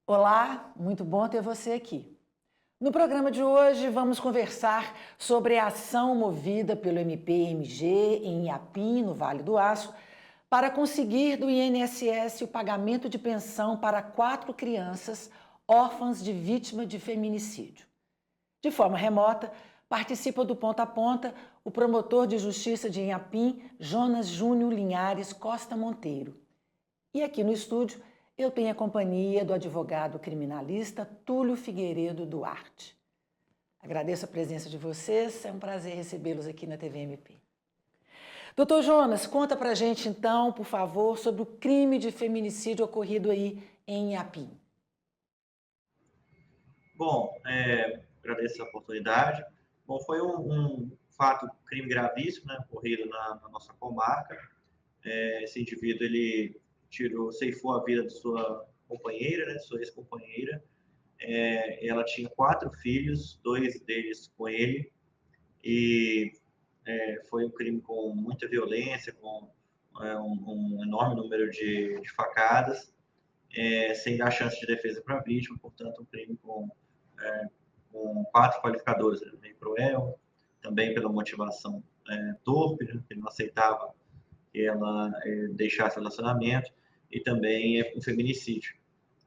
Olá, muito bom ter você aqui. No programa de hoje, vamos conversar sobre a ação movida pelo MPMG em Inhapim, no Vale do Aço, para conseguir do INSS o pagamento de pensão para 4 crianças órfãs de vítima de feminicídio. De forma remota, participa do Ponta a Ponta o promotor de justiça de Inhapim, Jonas Júnior Linhares Costa Monteiro. E aqui no estúdio, eu tenho a companhia do advogado criminalista Túlio Figueiredo Duarte. Agradeço a presença de vocês, é um prazer recebê-los aqui na TVMP. Doutor Jonas, conta pra gente então, por favor, sobre o crime de feminicídio ocorrido aí em Inhapim. Bom, agradeço a oportunidade. Bom, foi um fato, crime gravíssimo, né, ocorrido na nossa comarca. Esse indivíduo, ele ceifou a vida de sua companheira, né, sua ex-companheira. Ela tinha 4 filhos, 2 deles com ele, e foi um crime com muita violência, com um enorme número de facadas, sem dar chance de defesa para a vítima, portanto, um crime com 4 qualificadores, né, meio cruel, também pela motivação torpe, né, que ele não aceitava que ela deixasse o relacionamento, e também um feminicídio.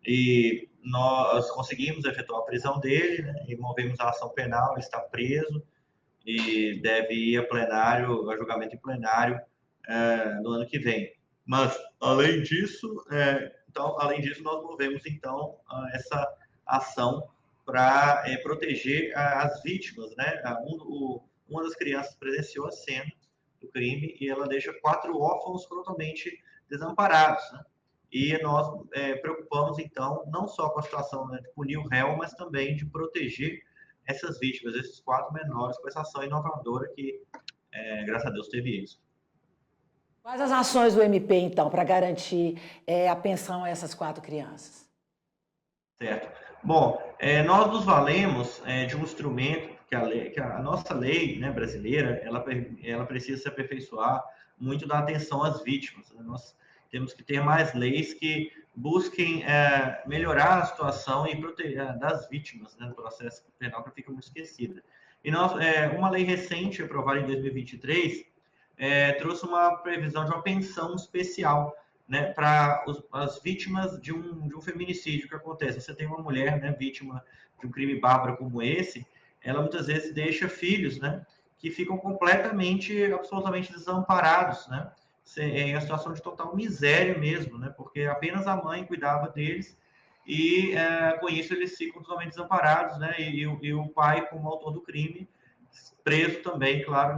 E nós conseguimos efetuar a prisão dele, né, e movemos a ação penal, ele está preso e deve ir a julgamento em plenário no ano que vem. Mas, além disso, nós movemos, então, essa ação para proteger as vítimas, né? Uma das crianças presenciou a cena do crime e ela deixa 4 órfãos totalmente desamparados, né? E nós preocupamos, então, não só com a situação, né, de punir o réu, mas também de proteger essas vítimas, esses 4 menores, com essa ação inovadora que, graças a Deus, teve isso. Quais as ações do MP, então, para garantir a pensão a essas 4 crianças? Certo. Bom, nós nos valemos de um instrumento que a nossa lei, né, brasileira, ela precisa se aperfeiçoar muito da atenção às vítimas, né? Nós temos que ter mais leis que busquem melhorar a situação e proteger das vítimas, né, do processo penal, que fica muito esquecida. E uma lei recente, aprovada em 2023, trouxe uma previsão de uma pensão especial, né, para as vítimas de um feminicídio que acontece. Você tem uma mulher, né, vítima de um crime bárbaro como esse, ela muitas vezes deixa filhos, né, que ficam absolutamente desamparados, né, em uma situação de total miséria mesmo, né, porque apenas a mãe cuidava deles e com isso eles ficam totalmente desamparados, né, e o pai, como autor do crime, preso também, claro,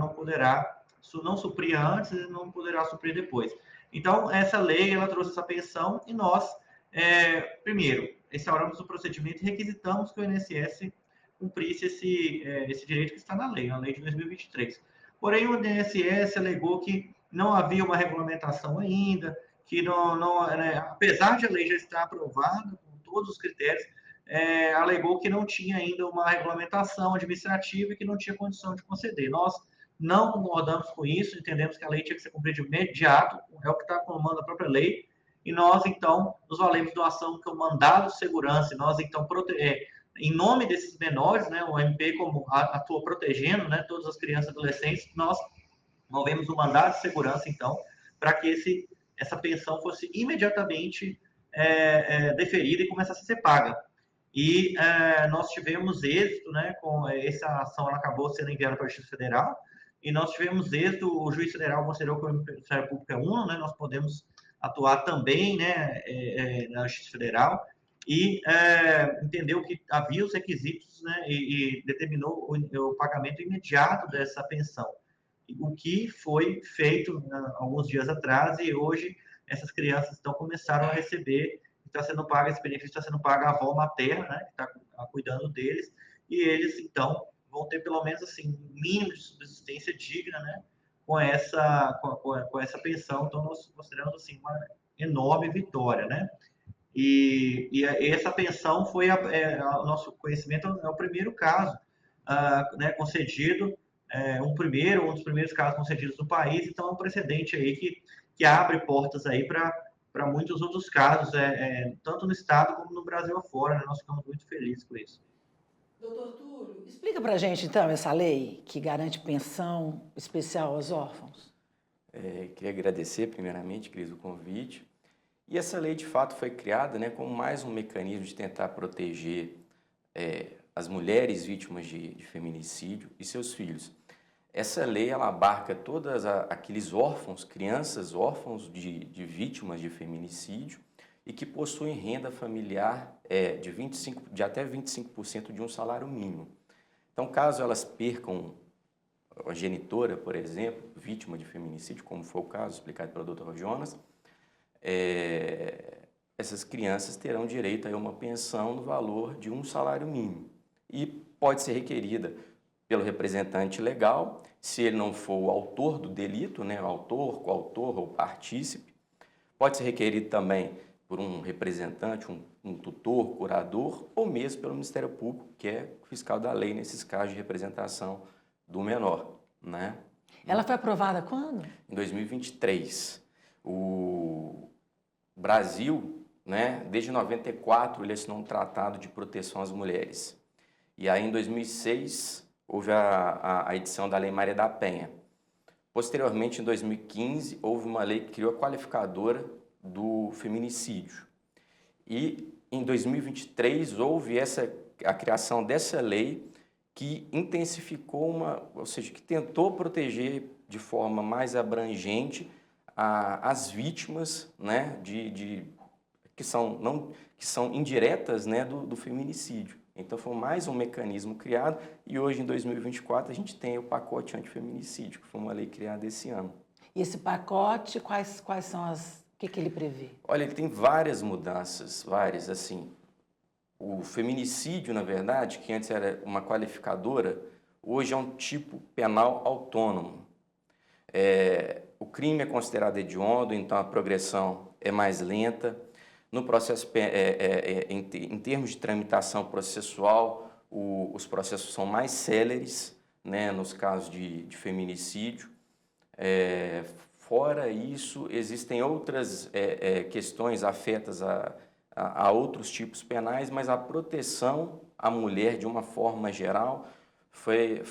não supria antes e não poderá suprir depois. Então, essa lei, ela trouxe essa pensão e nós, primeiro, instauramos o procedimento e requisitamos que o INSS cumprisse esse direito que está na lei de 2023. Porém, o INSS alegou que não havia uma regulamentação ainda, que apesar de a lei já estar aprovada, com todos os critérios, alegou que não tinha ainda uma regulamentação administrativa e que não tinha condição de conceder. Nós não concordamos com isso, entendemos que a lei tinha que ser cumprida de imediato, é o que está comandando a própria lei, e nós, então, nos valemos de uma ação que é o mandado de segurança, e nós, então, em nome desses menores, né, o MP como atua protegendo, né, todas as crianças e adolescentes, nós movemos o mandado de segurança, então, para que essa pensão fosse imediatamente deferida e começasse a ser paga. E nós tivemos êxito, né, com essa ação, ela acabou sendo enviada para a Justiça Federal, e nós tivemos êxito, o juiz federal considerou que o Ministério Público é uno, né, nós podemos atuar também, né, na Justiça Federal, e entendeu que havia os requisitos, né, e determinou o pagamento imediato dessa pensão, o que foi feito, né, alguns dias atrás, e hoje essas crianças começaram a receber, está sendo pago esse benefício, está sendo pago a avó materna, né, que está cuidando deles, e eles, então, vão ter pelo menos assim um mínimo de subsistência digna, né, com essa pensão. Então nós consideramos assim uma enorme vitória, né? E essa pensão foi ao nosso conhecimento é o primeiro caso né, concedido, um dos primeiros casos concedidos no país. Então é um precedente aí que abre portas aí para para muitos outros casos, tanto no estado como no Brasil afora, né? Nós ficamos muito felizes com isso. Doutor Túlio, explica para a gente, então, essa lei que garante pensão especial aos órfãos. Queria agradecer, primeiramente, Cris, o convite. E essa lei, de fato, foi criada, né, como mais um mecanismo de tentar proteger as mulheres vítimas de feminicídio e seus filhos. Essa lei, ela abarca todos aqueles órfãos, crianças órfãos de vítimas de feminicídio e que possuem renda familiar de até 25% de um salário mínimo. Então, caso elas percam a genitora, por exemplo, vítima de feminicídio, como foi o caso explicado pelo Dr. Jonas, essas crianças terão direito a uma pensão no valor de um salário mínimo e pode ser requerida pelo representante legal, se ele não for o autor do delito, né, autor, coautor ou partícipe. Pode ser requerido também por um representante, um tutor, curador, ou mesmo pelo Ministério Público, que é fiscal da lei nesses casos de representação do menor, né? Ela foi aprovada quando? Em 2023. O Brasil, né, desde 94, ele assinou um tratado de proteção às mulheres. E aí, em 2006, houve a edição da Lei Maria da Penha. Posteriormente, em 2015, houve uma lei que criou a qualificadora do feminicídio. E em 2023 houve a criação dessa lei que intensificou ou seja, que tentou proteger de forma mais abrangente as vítimas, né, que são indiretas, né, do feminicídio. Então foi mais um mecanismo criado e hoje, em 2024, a gente tem o pacote antifeminicídio, que foi uma lei criada esse ano. E esse pacote, quais são o que ele prevê? Olha, ele tem várias mudanças, várias, assim. O feminicídio, na verdade, que antes era uma qualificadora, hoje é um tipo penal autônomo. O crime é considerado hediondo, então a progressão é mais lenta. No processo, em termos de tramitação processual, os processos são mais céleres, né, nos casos de feminicídio. Fora isso, existem outras questões afetas a outros tipos penais, mas a proteção à mulher, de uma forma geral, foi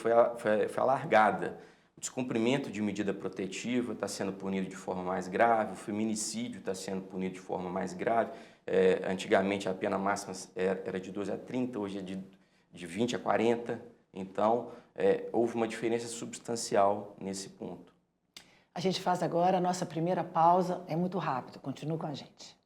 alargada. O descumprimento de medida protetiva está sendo punido de forma mais grave, o feminicídio está sendo punido de forma mais grave. Antigamente a pena máxima era de 12 a 30, hoje é de 20 a 40. Então, houve uma diferença substancial nesse ponto. A gente faz agora a nossa primeira pausa, é muito rápido, continue com a gente.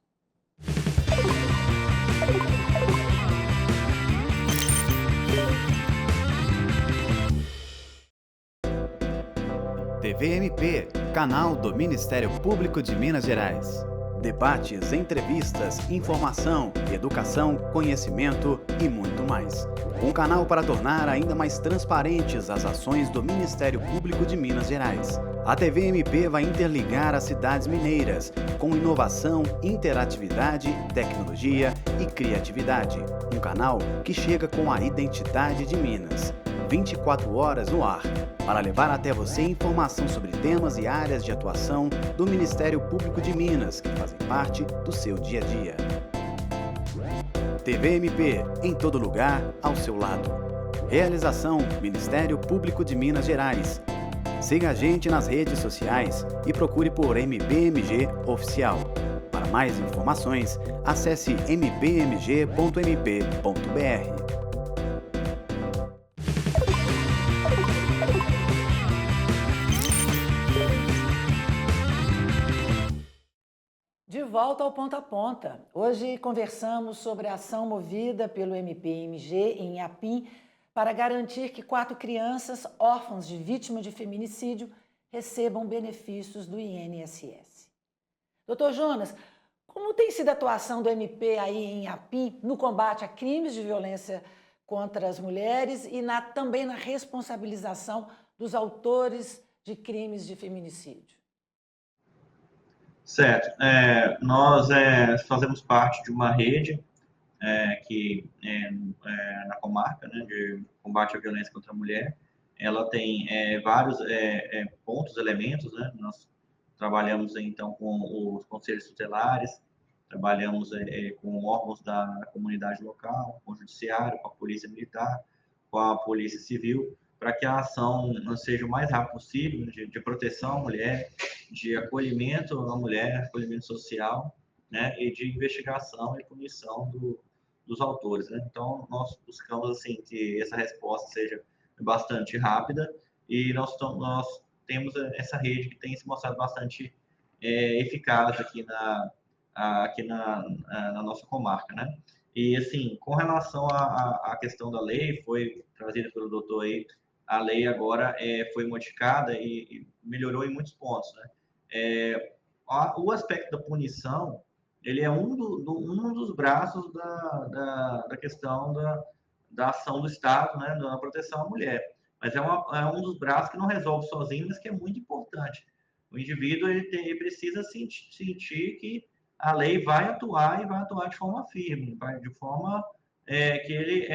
TVMP, canal do Ministério Público de Minas Gerais. Debates, entrevistas, informação, educação, conhecimento e muito mais. Um canal para tornar ainda mais transparentes as ações do Ministério Público de Minas Gerais. A TVMP vai interligar as cidades mineiras com inovação, interatividade, tecnologia e criatividade. Um canal que chega com a identidade de Minas. 24 horas no ar, para levar até você informação sobre temas e áreas de atuação do Ministério Público de Minas, que fazem parte do seu dia a dia. TVMP, em todo lugar, ao seu lado. Realização Ministério Público de Minas Gerais. Siga a gente nas redes sociais e procure por MPMG Oficial. Para mais informações, acesse mpmg.mp.br. De volta ao Ponta a Ponta. Hoje conversamos sobre a ação movida pelo MPMG em Inhapim para garantir que 4 crianças órfãs de vítima de feminicídio recebam benefícios do INSS. Doutor Jonas, como tem sido a atuação do MP aí em Inhapim no combate a crimes de violência contra as mulheres e também na responsabilização dos autores de crimes de feminicídio? Certo. Nós fazemos parte de uma rede que na comarca, né, de combate à violência contra a mulher. Ela tem vários pontos, elementos, né? Nós trabalhamos então com os conselhos tutelares, trabalhamos com órgãos da comunidade local, com o judiciário, com a polícia militar, com a polícia civil, para que a ação seja o mais rápido possível, de proteção à mulher, de acolhimento à mulher, acolhimento social, né, e de investigação e punição dos autores, né? Então, nós buscamos assim que essa resposta seja bastante rápida e nós temos essa rede que tem se mostrado bastante eficaz aqui na nossa comarca, né? E, assim, com relação à questão da lei, foi trazida pelo doutor aí, a lei agora foi modificada e melhorou em muitos pontos, né? O aspecto da punição, ele é um dos braços da questão da ação do Estado, né, da proteção à mulher. Mas é um dos braços que não resolve sozinho, mas que é muito importante. O indivíduo ele precisa sentir que a lei vai atuar e vai atuar de forma firme, de forma que ele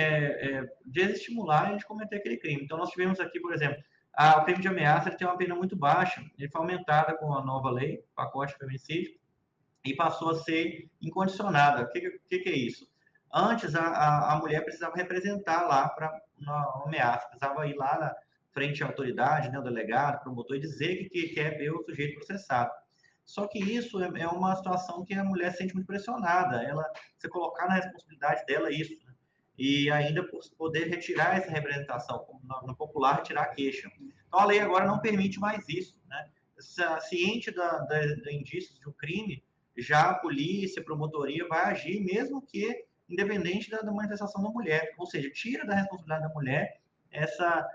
desestimular ele de cometer aquele crime. Então, nós tivemos aqui, por exemplo, o crime de ameaça ele tem uma pena muito baixa, ele foi aumentada com a nova lei, pacote de feminicídio, e passou a ser incondicionada. O que é isso? Antes, a mulher precisava representar lá na ameaça, precisava ir lá na frente à autoridade, né, o delegado, o promotor, e dizer que quer ver o sujeito processado. Só que isso é uma situação que a mulher se sente muito pressionada, você colocar na responsabilidade dela isso, né? E ainda poder retirar essa representação, como no popular, retirar a queixa. Então, a lei agora não permite mais isso, né? Ciente de indícios de um crime, já a polícia, a promotoria vai agir, mesmo que independente da manifestação da mulher. Ou seja, tira da responsabilidade da mulher essa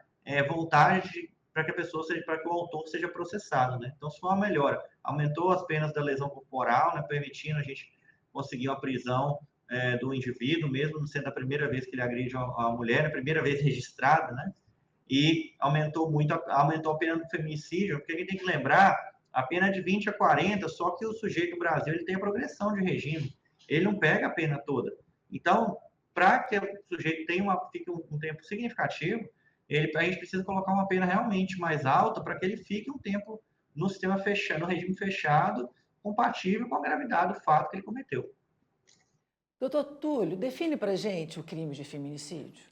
vontade para que a pessoa para que o autor seja processado, né? Então, se for uma melhora, aumentou as penas da lesão corporal, né, permitindo a gente conseguir uma prisão do indivíduo, mesmo não sendo a primeira vez que ele agride a mulher, a primeira vez registrada, né? E aumentou a pena do feminicídio, porque a gente tem que lembrar, a pena é de 20 a 40, só que o sujeito no Brasil ele tem a progressão de regime, ele não pega a pena toda. Então, para que o sujeito fique um tempo significativo, a gente precisa colocar uma pena realmente mais alta para que ele fique um tempo no sistema fechado, no regime fechado, compatível com a gravidade do fato que ele cometeu. Doutor Túlio, define para a gente o crime de feminicídio.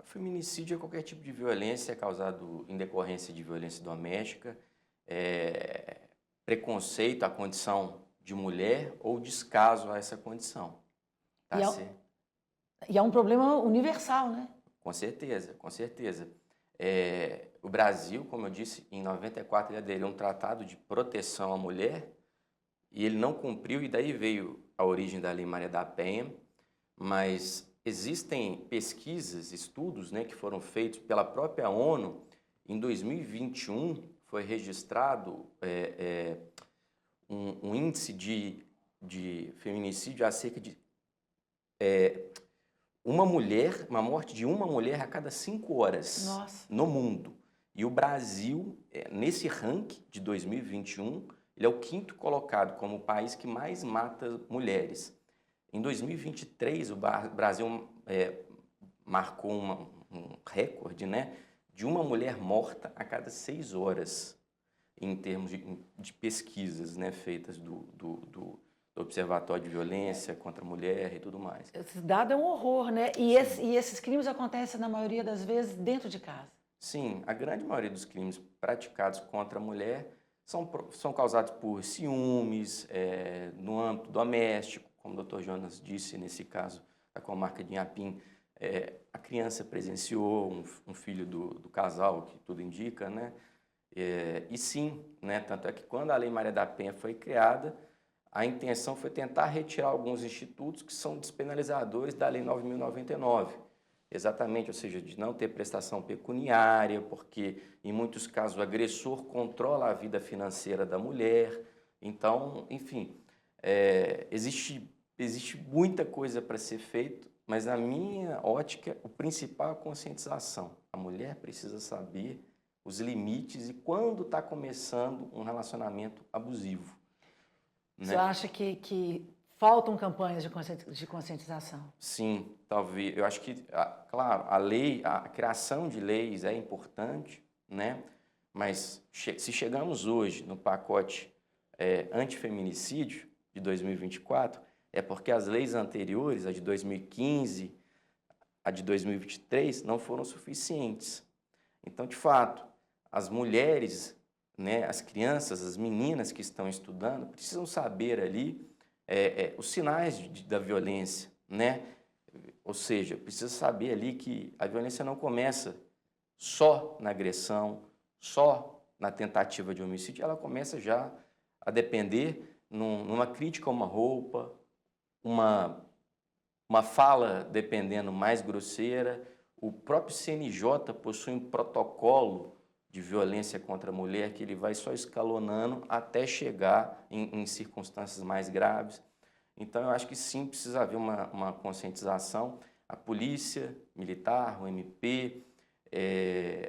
O feminicídio é qualquer tipo de violência causado em decorrência de violência doméstica, preconceito à condição de mulher ou descaso a essa condição. Tá? E é um problema universal, né? Com certeza, com certeza. O Brasil, como eu disse, em 94 ele aderiu a um tratado de proteção à mulher e ele não cumpriu, e daí veio a origem da Lei Maria da Penha, mas existem pesquisas, estudos, né, que foram feitos pela própria ONU. Em 2021 foi registrado um índice de feminicídio a cerca de uma morte de uma mulher a cada 5 horas. Nossa. No mundo. E o Brasil, nesse ranking de 2021, ele é o 5º colocado como o país que mais mata mulheres. Em 2023, o Brasil marcou um recorde, né, de uma mulher morta a cada 6 horas, em termos de pesquisas, né, feitas do Observatório de Violência contra a Mulher e tudo mais. Esse dado é um horror, né? E esses crimes acontecem, na maioria das vezes, dentro de casa. Sim, a grande maioria dos crimes praticados contra a mulher são causados por ciúmes, no âmbito doméstico, como o Dr. Jonas disse, nesse caso da comarca de Inhapim, a criança presenciou um filho do casal, que tudo indica, né? E sim, né? Tanto é que quando a Lei Maria da Penha foi criada, a intenção foi tentar retirar alguns institutos que são despenalizadores da Lei 9.099. Exatamente, ou seja, de não ter prestação pecuniária, porque em muitos casos o agressor controla a vida financeira da mulher. Então, enfim, existe muita coisa para ser feito, mas na minha ótica, o principal é a conscientização. A mulher precisa saber os limites e quando está começando um relacionamento abusivo. Você acha que faltam campanhas de conscientização? Sim, talvez. Eu acho que, claro, a criação de leis é importante, né? Mas se chegamos hoje no pacote antifeminicídio de 2024 é porque as leis anteriores, a de 2015, a de 2023, não foram suficientes. Então, de fato, as mulheres, né, as crianças, as meninas que estão estudando, precisam saber ali os sinais da violência, né? Ou seja, precisa saber ali que a violência não começa só na agressão, só na tentativa de homicídio, ela começa já a depender numa crítica a uma roupa, uma fala dependendo mais grosseira. O próprio CNJ possui um protocolo de violência contra a mulher que ele vai só escalonando até chegar em circunstâncias mais graves. Então, eu acho que sim, precisa haver uma conscientização. A polícia militar, o MP,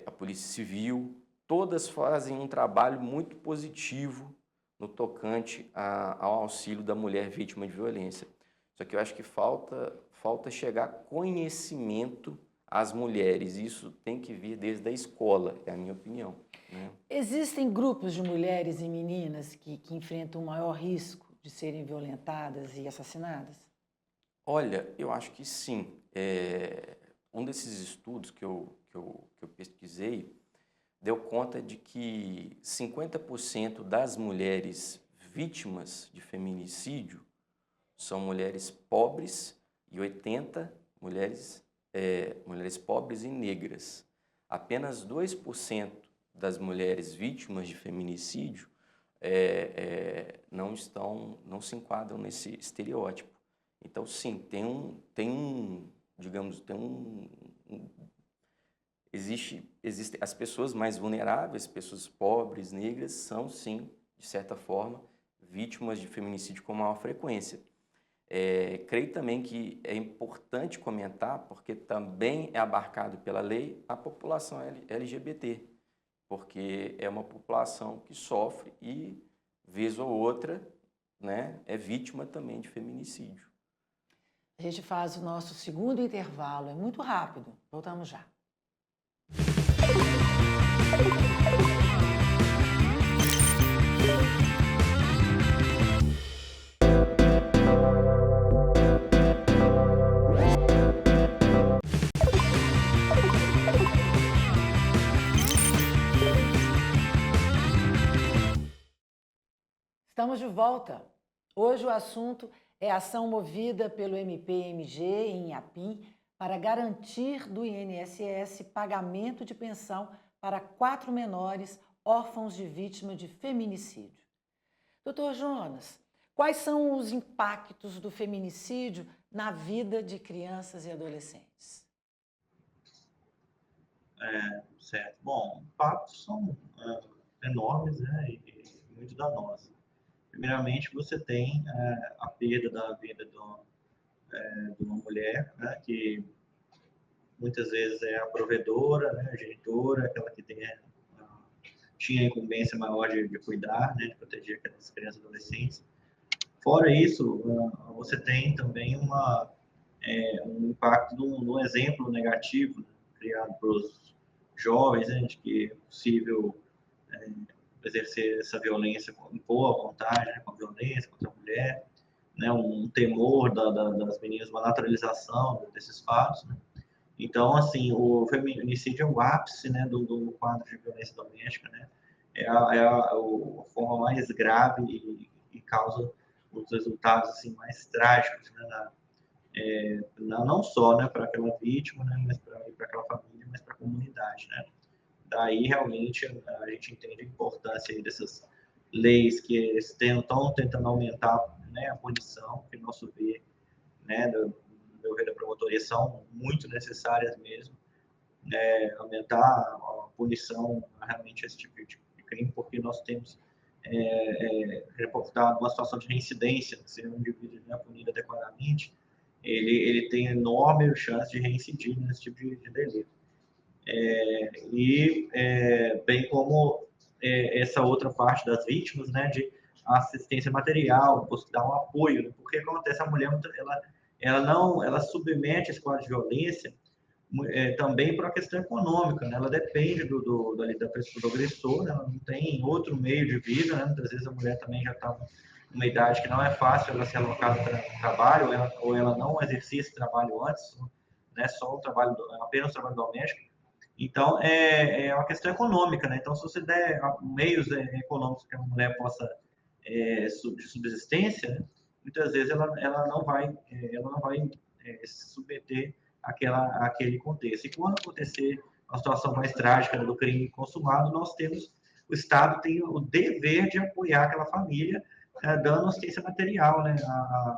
a polícia civil, todas fazem um trabalho muito positivo no tocante ao auxílio da mulher vítima de violência. Só que eu acho que falta chegar conhecimento às mulheres. Isso tem que vir desde a escola, é a minha opinião, né? Existem grupos de mulheres e meninas que enfrentam o maior risco de serem violentadas e assassinadas? Olha, eu acho que sim. Um desses estudos que eu pesquisei deu conta de que 50% das mulheres vítimas de feminicídio são mulheres pobres e 80% mulheres pobres e negras. Apenas 2% das mulheres vítimas de feminicídio não se enquadram nesse estereótipo. Então, sim, existem as pessoas mais vulneráveis, pessoas pobres, negras, são, sim, de certa forma, vítimas de feminicídio com maior frequência. Creio também que é importante comentar, porque também é abarcado pela lei a população LGBT, porque é uma população que sofre e, vez ou outra, né, é vítima também de feminicídio. A gente faz o nosso segundo intervalo, é muito rápido. Voltamos já. Estamos de volta. Hoje o assunto é a ação movida pelo MP-MG em Inhapim para garantir do INSS pagamento de pensão para 4 menores órfãos de vítima de feminicídio. Doutor Jonas, quais são os impactos do feminicídio na vida de crianças e adolescentes? Certo. Bom, impactos são enormes, né, e muito danosos. Primeiramente, você tem a perda da vida de uma mulher, né, que muitas vezes é a provedora, né, a genitora, aquela que tinha a incumbência maior de cuidar, né, de proteger aquelas crianças e adolescentes. Fora isso, você tem também um impacto no exemplo negativo, né, criado pelos jovens, né, de que é possível exercer essa violência com boa vontade, né, com a violência contra a mulher, né, um temor das meninas, uma naturalização desses fatos, né. Então, assim, o feminicídio é o ápice, né, do quadro de violência doméstica, né, é a forma mais grave e causa os resultados assim mais trágicos, né, não só, né, para aquela vítima, né, mas para aquela família, mas para a comunidade, né. Daí, realmente, a gente entende a importância aí dessas leis que estão tentando aumentar, né, a punição, que, no nosso ver, né, do meu ver da promotoria, são muito necessárias mesmo, né, aumentar a punição realmente esse tipo de crime, porque nós temos reportado uma situação de reincidência, se um indivíduo não é punido adequadamente, ele tem enorme chance de reincidir nesse tipo de delito. Bem como essa outra parte das vítimas, né, de assistência material, dar um apoio, né, porque acontece, a mulher ela submete esse quadro de violência também por uma questão econômica, né? Ela depende da pessoa, do agressor, né? Ela não tem outro meio de vida, né? Muitas vezes a mulher também já está numa idade que não é fácil ela ser alocada para o trabalho, ou ela não exercia esse trabalho antes, né? Só o trabalho, apenas o trabalho doméstico. Então, é uma questão econômica, né? Então, se você der meios econômicos que a mulher possa de subsistência, né? Muitas vezes ela não vai se submeter àquele contexto. E quando acontecer uma situação mais trágica do crime consumado, o Estado tem o dever de apoiar aquela família, dando assistência material, né,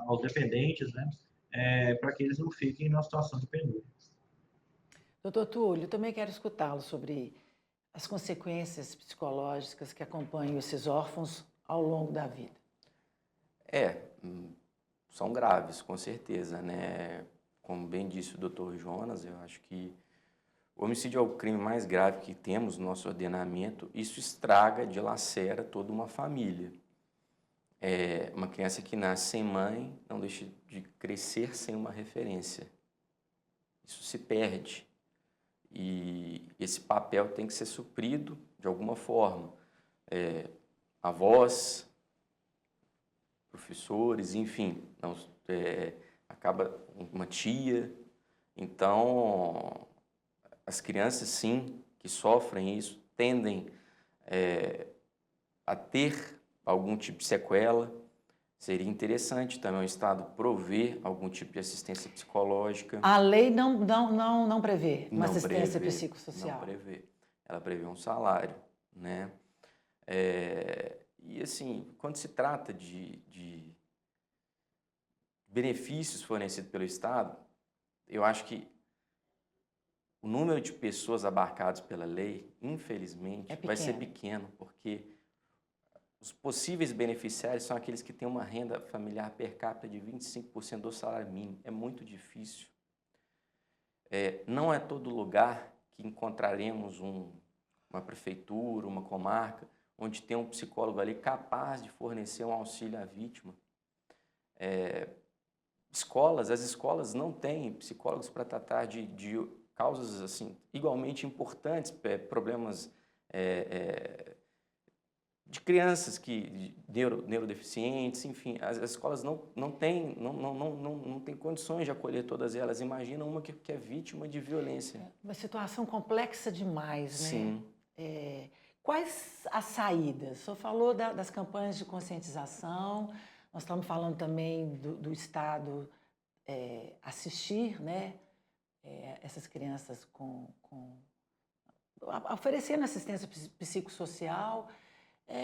aos dependentes, né, para que eles não fiquem numa situação de penúria. Doutor Túlio, também quero escutá-lo sobre as consequências psicológicas que acompanham esses órfãos ao longo da vida. São graves, com certeza, né? Como bem disse o doutor Jonas, eu acho que o homicídio é o crime mais grave que temos no nosso ordenamento. Isso estraga, dilacera toda uma família. Uma criança que nasce sem mãe não deixa de crescer sem uma referência. Isso se perde. E esse papel tem que ser suprido de alguma forma. Avós, professores, enfim, acaba uma tia. Então, as crianças, sim, que sofrem isso, tendem a ter algum tipo de sequela. Seria interessante também o Estado prover algum tipo de assistência psicológica. A lei não prevê uma assistência prevê, psicossocial. Não prevê. Ela prevê um salário, né? E assim, quando se trata de benefícios fornecidos pelo Estado, eu acho que o número de pessoas abarcadas pela lei, infelizmente, vai ser pequeno, porque os possíveis beneficiários são aqueles que têm uma renda familiar per capita de 25% do salário mínimo. É muito difícil. Não é todo lugar que encontraremos uma prefeitura, uma comarca, onde tem um psicólogo ali capaz de fornecer um auxílio à vítima. As escolas não têm psicólogos para tratar de causas assim, igualmente importantes, problemas de crianças neurodeficientes, enfim, as escolas não têm condições de acolher todas elas. Imagina uma que é vítima de violência. Uma situação complexa demais, né? Sim. Quais as saídas? O senhor falou das campanhas de conscientização, nós estamos falando também do Estado assistir, né, essas crianças oferecendo assistência psicossocial.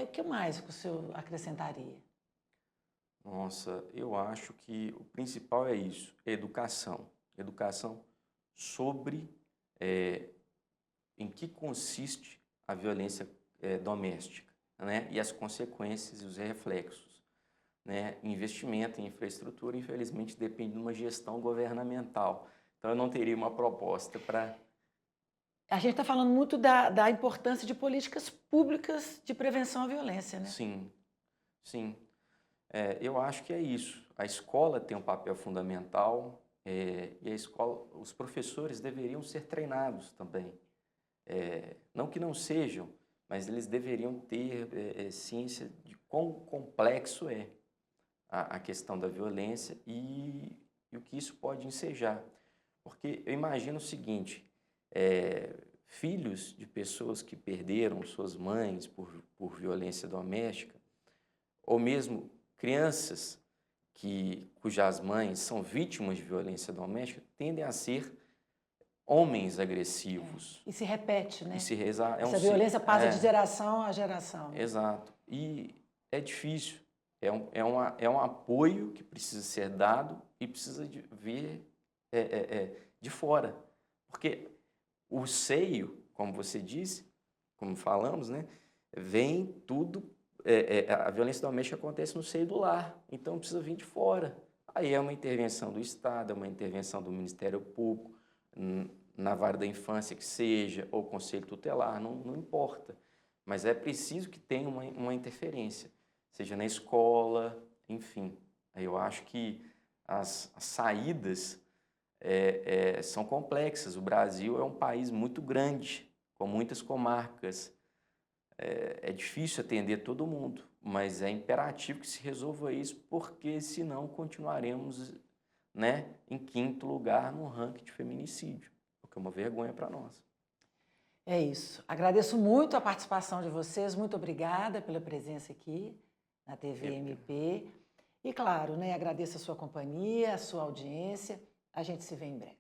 O que mais que o senhor acrescentaria? Nossa, eu acho que o principal é isso, educação. Educação sobre em que consiste a violência doméstica, né? E as consequências e os reflexos, né? Investimento em infraestrutura, infelizmente, depende de uma gestão governamental. Então, eu não teria uma proposta para... A gente está falando muito da importância de políticas públicas de prevenção à violência, né? Sim, sim. Eu acho que é isso. A escola tem um papel fundamental e a escola, os professores deveriam ser treinados também. Não que não sejam, mas eles deveriam ter ciência de quão complexo é a questão da violência e o que isso pode ensejar. Porque eu imagino o seguinte... filhos de pessoas que perderam suas mães por violência doméstica, ou mesmo crianças cujas mães são vítimas de violência doméstica, tendem a ser homens agressivos. E se repete, né? Essa violência passa de geração a geração. Exato. E é difícil. É um apoio que precisa ser dado e precisa vir de fora. Porque o seio, como você disse, como falamos, né, vem tudo, a violência doméstica acontece no seio do lar, então precisa vir de fora. Aí é uma intervenção do Estado, é uma intervenção do Ministério Público, na vara da infância que seja, ou Conselho Tutelar, não importa. Mas é preciso que tenha uma interferência, seja na escola, enfim. Aí eu acho que as saídas são complexas. O Brasil é um país muito grande, com muitas comarcas. É difícil atender todo mundo, mas é imperativo que se resolva isso, porque senão continuaremos, né, em 5º lugar no ranking de feminicídio, o que é uma vergonha para nós. É isso. Agradeço muito a participação de vocês, muito obrigada pela presença aqui na TV MP. E claro, né, agradeço a sua companhia, a sua audiência. A gente se vê em breve.